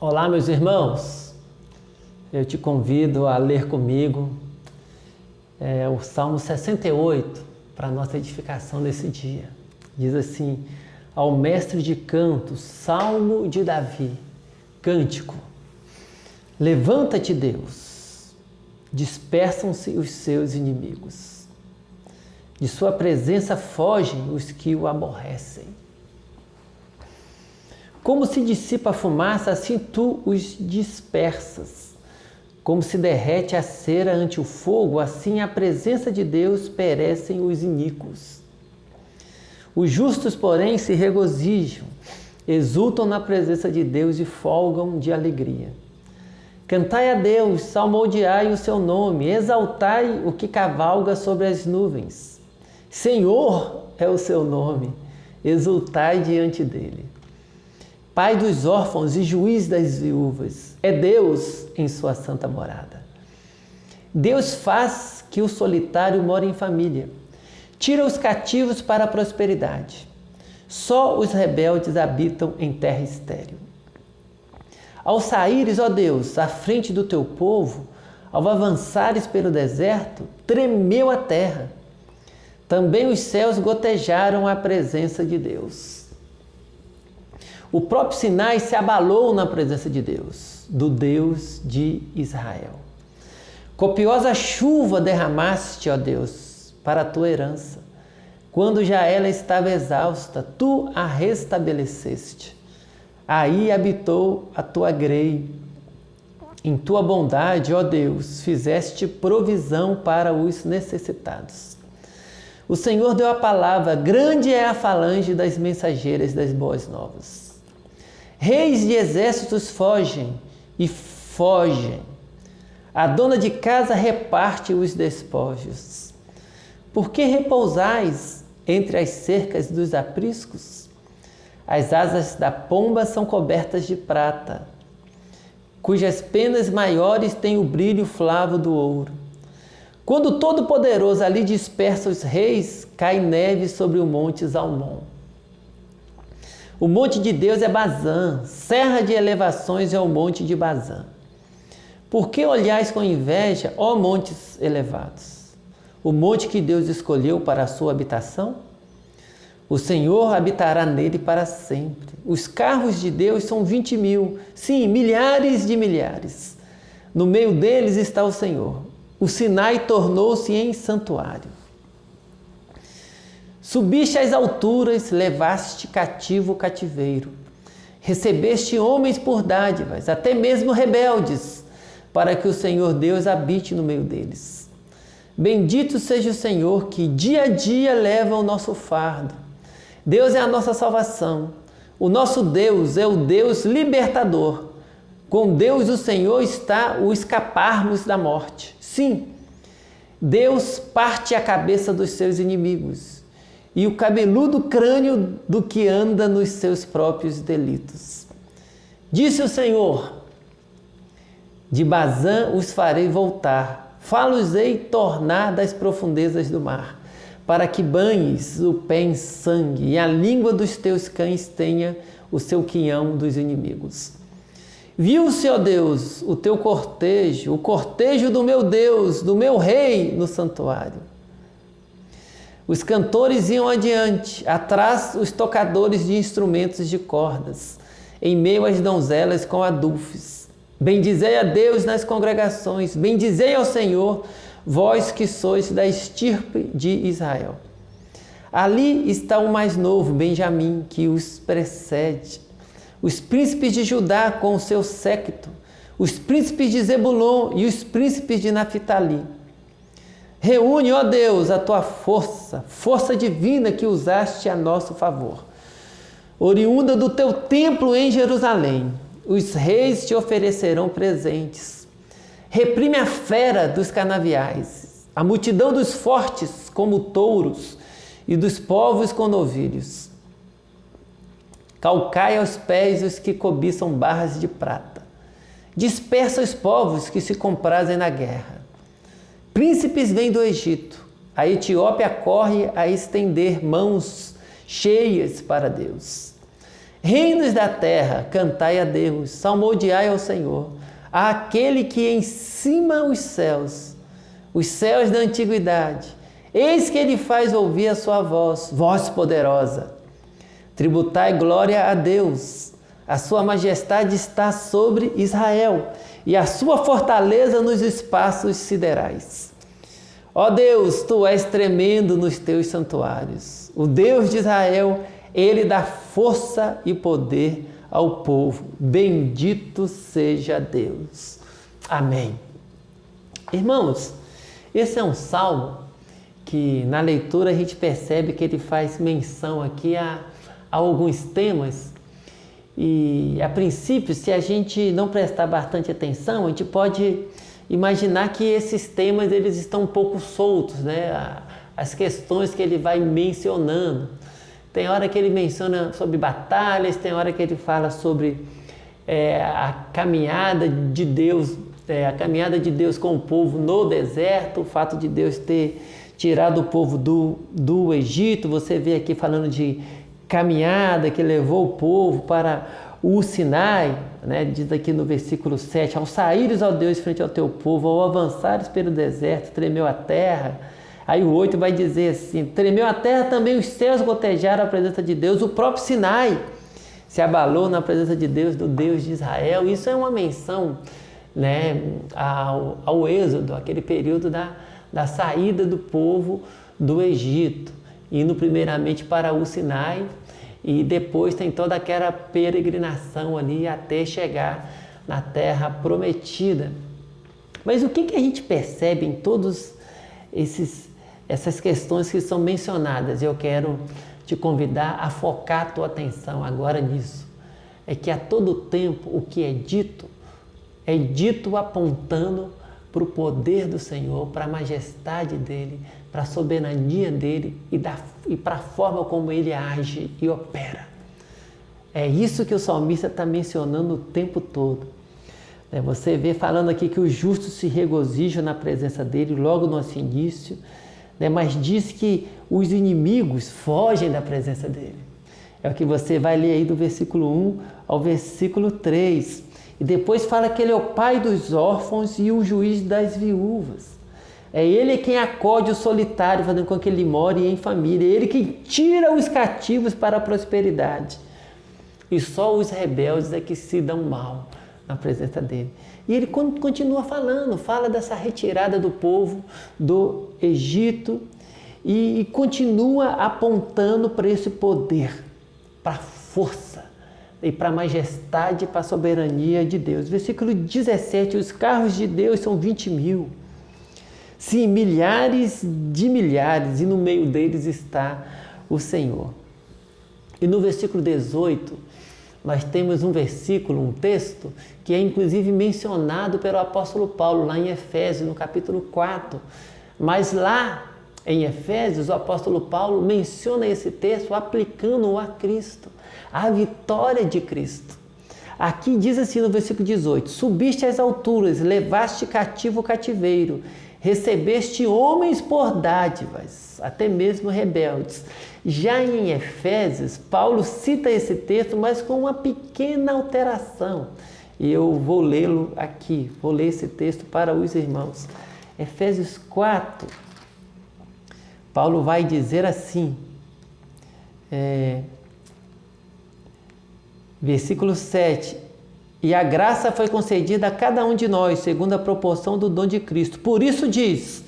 Olá, meus irmãos, eu te convido a ler comigo o Salmo 68 para a nossa edificação nesse dia. Diz assim: ao mestre de cantos, Salmo de Davi, cântico. Levanta-te, Deus, dispersam-se os seus inimigos. De sua presença fogem os que o aborrecem. Como se dissipa a fumaça, assim tu os dispersas. Como se derrete a cera ante o fogo, assim à presença de Deus perecem os iníquos. Os justos, porém, se regozijam, exultam na presença de Deus e folgam de alegria. Cantai a Deus, salmodiai o seu nome, exaltai o que cavalga sobre as nuvens. Senhor é o seu nome, exultai diante dele. Pai dos órfãos e juiz das viúvas, é Deus em sua santa morada. Deus faz que o solitário more em família, tira os cativos para a prosperidade. Só os rebeldes habitam em terra estéril. Ao saíres, ó Deus, à frente do teu povo, ao avançares pelo deserto, tremeu a terra. Também os céus gotejaram a presença de Deus. O próprio Sinai se abalou na presença de Deus, do Deus de Israel. Copiosa chuva derramaste, ó Deus, para a tua herança. Quando já ela estava exausta, tu a restabeleceste. Aí habitou a tua grei. Em tua bondade, ó Deus, fizeste provisão para os necessitados. O Senhor deu a palavra, grande é a falange das mensageiras das boas novas. Reis de exércitos fogem e fogem. A dona de casa reparte os despojos. Por que repousais entre as cercas dos apriscos? As asas da pomba são cobertas de prata, cujas penas maiores têm o brilho flavo do ouro. Quando o Todo-Poderoso ali dispersa os reis, cai neve sobre o monte Zalmon. O monte de Deus é Bazã, serra de elevações é o monte de Bazã. Por que olhais com inveja, ó montes elevados? O monte que Deus escolheu para a sua habitação? O Senhor habitará nele para sempre. Os carros de Deus são 20.000, sim, milhares de milhares. No meio deles está o Senhor. O Sinai tornou-se em santuário. Subiste às alturas, levaste cativo o cativeiro. Recebeste homens por dádivas, até mesmo rebeldes, para que o Senhor Deus habite no meio deles. Bendito seja o Senhor que dia a dia leva o nosso fardo. Deus é a nossa salvação. O nosso Deus é o Deus libertador. Com Deus o Senhor está o escaparmos da morte. Sim, Deus parte a cabeça dos seus inimigos e o cabeludo crânio do que anda nos seus próprios delitos. Disse o Senhor: de Bazã os farei voltar, fá-los-ei tornar das profundezas do mar, para que banhes o pé em sangue e a língua dos teus cães tenha o seu quinhão dos inimigos. Viu-se, ó Deus, o teu cortejo, o cortejo do meu Deus, do meu rei no santuário. Os cantores iam adiante, atrás os tocadores de instrumentos de cordas, em meio às donzelas com adufes. Bendizei a Deus nas congregações, bendizei ao Senhor, vós que sois da estirpe de Israel. Ali está o mais novo, Benjamim, que os precede. Os príncipes de Judá com o seu séquito, os príncipes de Zebulon e os príncipes de Naphtali. Reúne, ó Deus, a tua força, força divina que usaste a nosso favor. Oriunda do teu templo em Jerusalém, os reis te oferecerão presentes. Reprime a fera dos canaviais, a multidão dos fortes como touros e dos povos com novilhos. Calcai aos pés os que cobiçam barras de prata. Dispersa os povos que se comprazem na guerra. Príncipes vêm do Egito. A Etiópia corre a estender mãos cheias para Deus. Reinos da terra, cantai a Deus, salmodiai ao Senhor, àquele que em cima os céus da antiguidade. Eis que ele faz ouvir a sua voz, voz poderosa. Tributai glória a Deus, a sua majestade está sobre Israel, e a sua fortaleza nos espaços siderais. Ó Deus, tu és tremendo nos teus santuários. O Deus de Israel, ele dá força e poder ao povo. Bendito seja Deus. Amém. Irmãos, esse é um salmo que na leitura a gente percebe que ele faz menção aqui a alguns temas. E a princípio, se a gente não prestar bastante atenção, a gente pode imaginar que esses temas eles estão um pouco soltos, né? As questões que ele vai mencionando. Tem hora que ele menciona sobre batalhas, tem hora que ele fala sobre a caminhada de Deus, a caminhada de Deus com o povo no deserto, o fato de Deus ter tirado o povo do Egito. Você vê aqui falando de caminhada que levou o povo para o Sinai, né? Diz aqui no versículo 7, ao saíres, ó Deus, frente ao teu povo, ao avançares pelo deserto, tremeu a terra. Aí o 8 vai dizer assim, tremeu a terra, também os céus gotejaram a presença de Deus, o próprio Sinai se abalou na presença de Deus, do Deus de Israel. Isso é uma menção, né, ao Êxodo, aquele período da saída do povo do Egito, indo primeiramente para o Sinai, e depois tem toda aquela peregrinação ali até chegar na terra prometida. Mas o que a gente percebe em todos essas questões que são mencionadas? Eu quero te convidar a focar a tua atenção agora nisso. É que a todo tempo o que é dito apontando para o poder do Senhor, para a majestade dele, para a soberania dele e para a forma como ele age e opera. É isso que o salmista está mencionando o tempo todo. Você vê falando aqui que os justos se regozijam na presença dele logo no seu início, mas diz que os inimigos fogem da presença dele. É o que você vai ler aí do versículo 1 ao versículo 3. E depois fala que ele é o pai dos órfãos e o juiz das viúvas. É ele quem acode o solitário, fazendo com que ele more em família. É ele quem tira os cativos para a prosperidade. E só os rebeldes é que se dão mal na presença dele. E ele continua falando, fala dessa retirada do povo do Egito e continua apontando para esse poder, para a força e para a majestade, para a soberania de Deus. Versículo 17, os carros de Deus são 20.000. Sim, milhares de milhares, e no meio deles está o Senhor. E no versículo 18, nós temos um versículo, um texto, que é inclusive mencionado pelo apóstolo Paulo, lá em Efésios, no capítulo 4. Mas lá em Efésios, o apóstolo Paulo menciona esse texto aplicando-o a Cristo, a vitória de Cristo. Aqui diz assim no versículo 18, subiste às alturas, levaste cativo o cativeiro, recebeste homens por dádivas, até mesmo rebeldes. Já em Efésios, Paulo cita esse texto, mas com uma pequena alteração. E eu vou lê-lo aqui, vou ler esse texto para os irmãos. Efésios 4, Paulo vai dizer assim, versículo 7, e a graça foi concedida a cada um de nós, segundo a proporção do dom de Cristo. Por isso diz,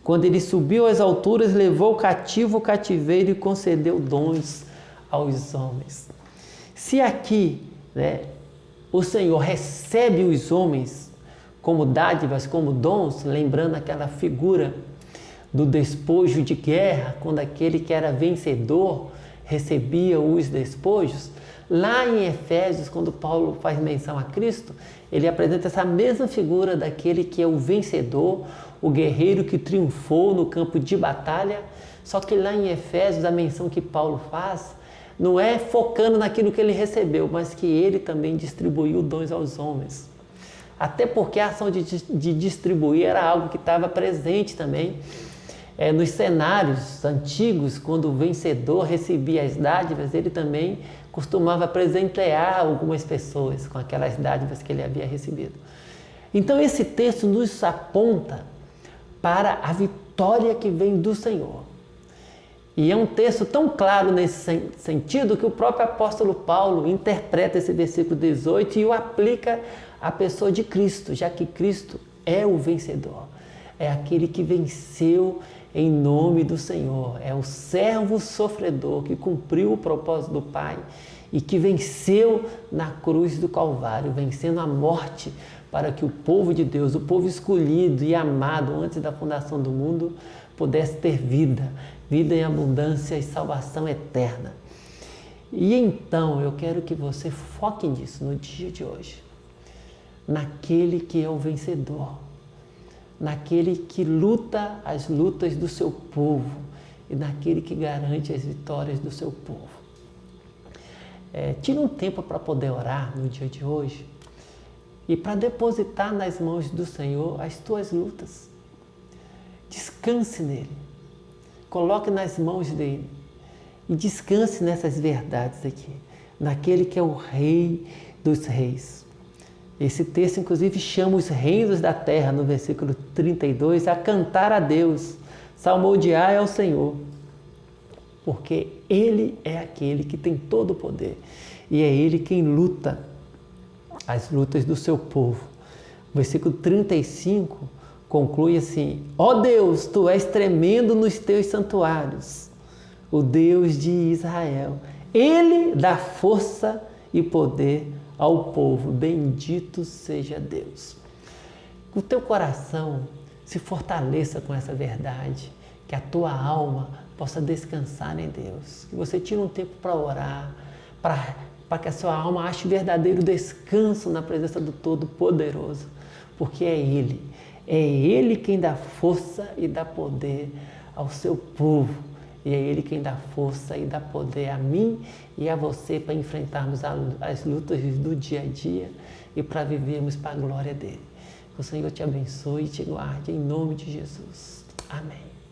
quando ele subiu às alturas, levou cativo o cativeiro e concedeu dons aos homens. Se aqui, o Senhor recebe os homens como dádivas, como dons, lembrando aquela figura do despojo de guerra, quando aquele que era vencedor recebia os despojos, lá em Efésios, quando Paulo faz menção a Cristo, ele apresenta essa mesma figura daquele que é o vencedor, o guerreiro que triunfou no campo de batalha. Só que lá em Efésios, a menção que Paulo faz não é focando naquilo que ele recebeu, mas que ele também distribuiu dons aos homens. Até porque a ação de distribuir era algo que estava presente também nos cenários antigos, quando o vencedor recebia as dádivas, ele também costumava presentear algumas pessoas com aquelas dádivas que ele havia recebido. Então esse texto nos aponta para a vitória que vem do Senhor. E é um texto tão claro nesse sentido que o próprio apóstolo Paulo interpreta esse versículo 18 e o aplica à pessoa de Cristo, já que Cristo é o vencedor. É aquele que venceu em nome do Senhor. É o servo sofredor que cumpriu o propósito do Pai e que venceu na cruz do Calvário, vencendo a morte para que o povo de Deus, o povo escolhido e amado antes da fundação do mundo, pudesse ter vida em abundância e salvação eterna. E então eu quero que você foque nisso no dia de hoje, naquele que é o vencedor, naquele que luta as lutas do seu povo e naquele que garante as vitórias do seu povo. Tire um tempo para poder orar no dia de hoje e para depositar nas mãos do Senhor as tuas lutas. Descanse nele. Coloque nas mãos dele e descanse nessas verdades aqui, naquele que é o Rei dos Reis. Esse texto, inclusive, chama os reinos da terra, no versículo 32, a cantar a Deus, salmodiar ao Senhor, porque Ele é aquele que tem todo o poder e é Ele quem luta as lutas do seu povo. O versículo 35 conclui assim: ó Deus, Tu és tremendo nos Teus santuários, o Deus de Israel. Ele dá força e poder ao povo. Bendito seja Deus. Que o teu coração se fortaleça com essa verdade, que a tua alma possa descansar em Deus. Que você tire um tempo para orar, para que a sua alma ache verdadeiro descanso na presença do Todo-Poderoso, porque é Ele quem dá força e dá poder ao seu povo. E é Ele quem dá força e dá poder a mim e a você para enfrentarmos as lutas do dia a dia e para vivermos para a glória dEle. Que o Senhor te abençoe e te guarde em nome de Jesus. Amém.